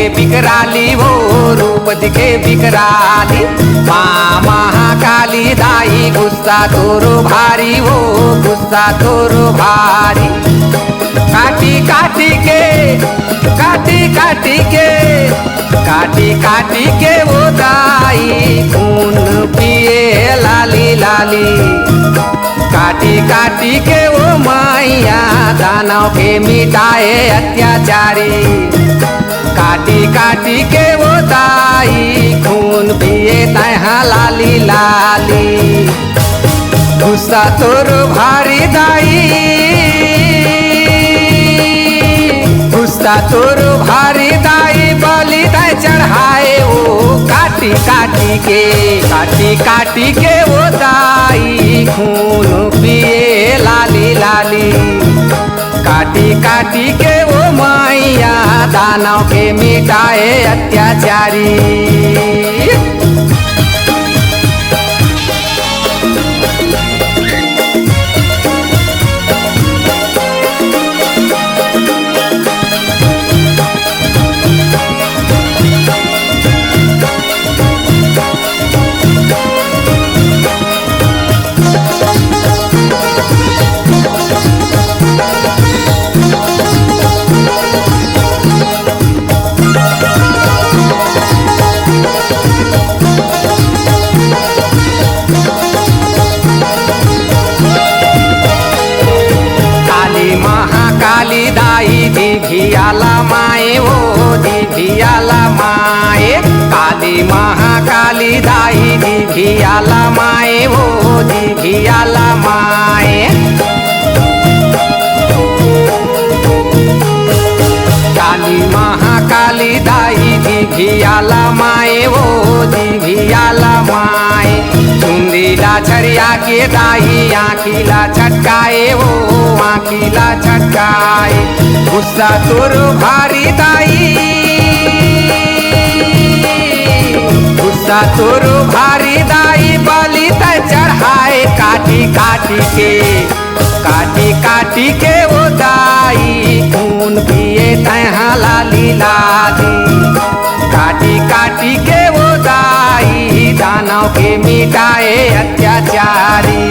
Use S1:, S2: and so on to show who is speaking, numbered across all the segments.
S1: बिकराली वो रूप दिखे बिकराली। माँ महाकाली दाई गुस्सा तोरो भारी वो गुस्सा तोरो भारी। काटी काटी के काटी काटी के काटी काटी के वो दाई खून पिए लाली लाली। काटी काटी के वो मैया दानव के मिटाए अत्याचारी। काटी काटी के वो दाई खून पिए तहाँ लाली लाली। गुस्सा तोर भारी दाई गुस्सा तोर भारी दाई बलि दाई चढ़ाए वो काटी काटी के वो दाई खून पिए लाली लाली। काटी काटी के वो मैया दानव के मिटाए अत्याचारी। काली दाई दिभियाला माए वो दिभियाला माए। काली महाकाली दाई दिभियाला माए वो दिभियाला माए। काली महाकाली दाई दिभियाला माए वो दिभियाला माए। चुंदीला छरिया के दाई आँखीला छटकाए वो आँखीला छटकाए। गुस्सा तोर भारी दाई गुस्सा तोर भारी दाई बलि तय चढ़ाए काटी काटी के वो दाई खून पिए तहाँ लाली लाली। काटी के वो दाई दानव के मिटाए अत्याचारी।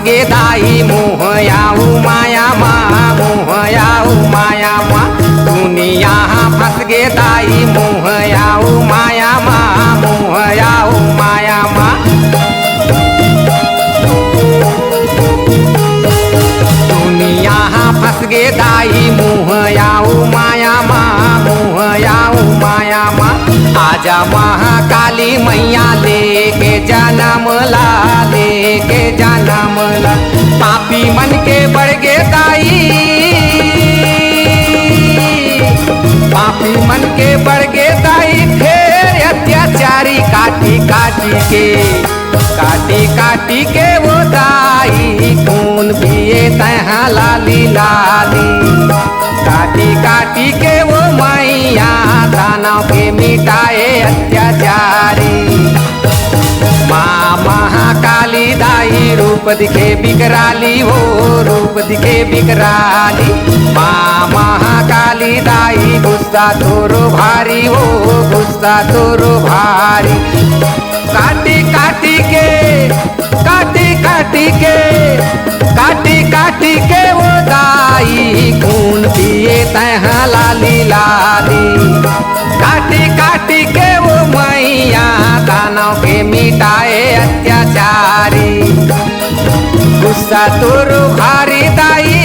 S1: गे दाई मोह आऊ माया माँ मोह आऊ माया माँ। दुनिया फंस गे दाई मोह आऊ माया माँ मोह आऊ माया माँ। दुनिया फंस गे दाई मोह आऊ माया माँ मोह आऊ माया माँ। आजा महाकाली मैया लेके जन्म ला लेके जन्म ला। पापी मन के बढ़ गे दाई पापी मन के बढ़ गे दाई। फिर अत्याचारी काटी के वो दाई खून पिए तहाँ लाली लाली। काटी के वो मैया दानव के मिटाए अत्याचारी। माँ महाकाली दाई रूप दिखे बिकराली वो रूप दिखे बिकराली। माँ महाकाली दाई गुस्सा तोरो भारी वो गुस्सा तोरो भारी। काटी के वो दाई खून पिए तहाँ लाली लाली। काटी के वो मैया दानव के मिटाए अत्याचारी। गुस्सा तोरो भारी दाई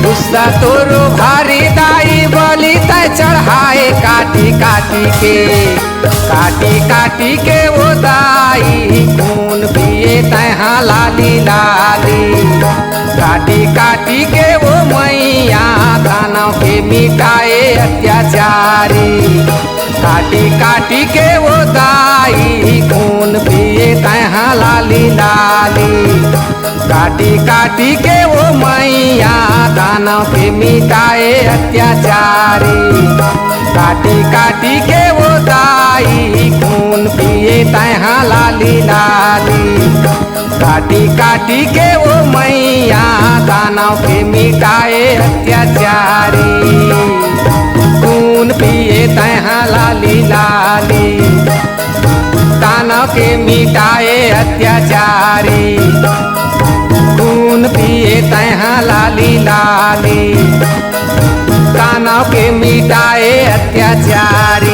S1: गुस्सा तोरो भारी दाई बलि तय चढ़ाए काटी काटी के, काटी काटी के वो दाई खून पिए तहाँ लाली लाली, काटी काटी के वो मैया दानव के मिटाए अत्याचारी, काटी काटी के वो दाई खून पिए तहाँ लाली लाली, काटी काटी के वो मैया दानव के मिटाए अत्याचारी, काटी काटी के वो दाई खून पिए तहाँ लाली लाली, काटी काटी के वो मैया दानव के मिटाए अत्याचारी, खून पिए तहाँ लाली लाली, दानव के मिटाए अत्याचारी, खून पिए तहाँ लाली लाली, दानव के मिटाए अत्याचारी।